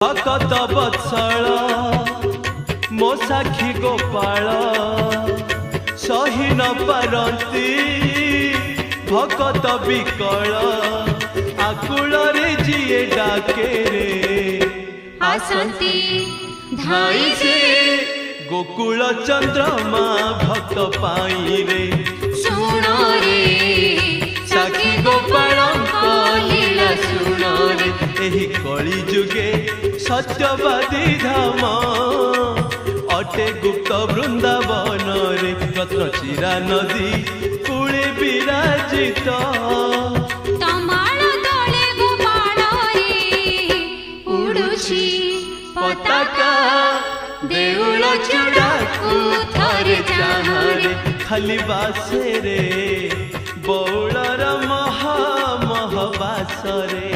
भकत बत्सल मो साक्षी गोपाल सही न पारती भकत विकल आकुल रे जीए डाके रे आसंती धाई से गोकुल चंद्रमा भक्त पाई रे सुनो रे साक्षी गोपाल लीला सुनो रे एही कली जुगे सत्यवादी धाम अटे गुप्त वृंदावन रे रत्न चिरा नदी कूले विराजित तमाल तले गोपाल रे उड़ुछि पताका देउल चूड़ाकू थरे चाहरे खाली बासे रे बौलर महा महबास रे।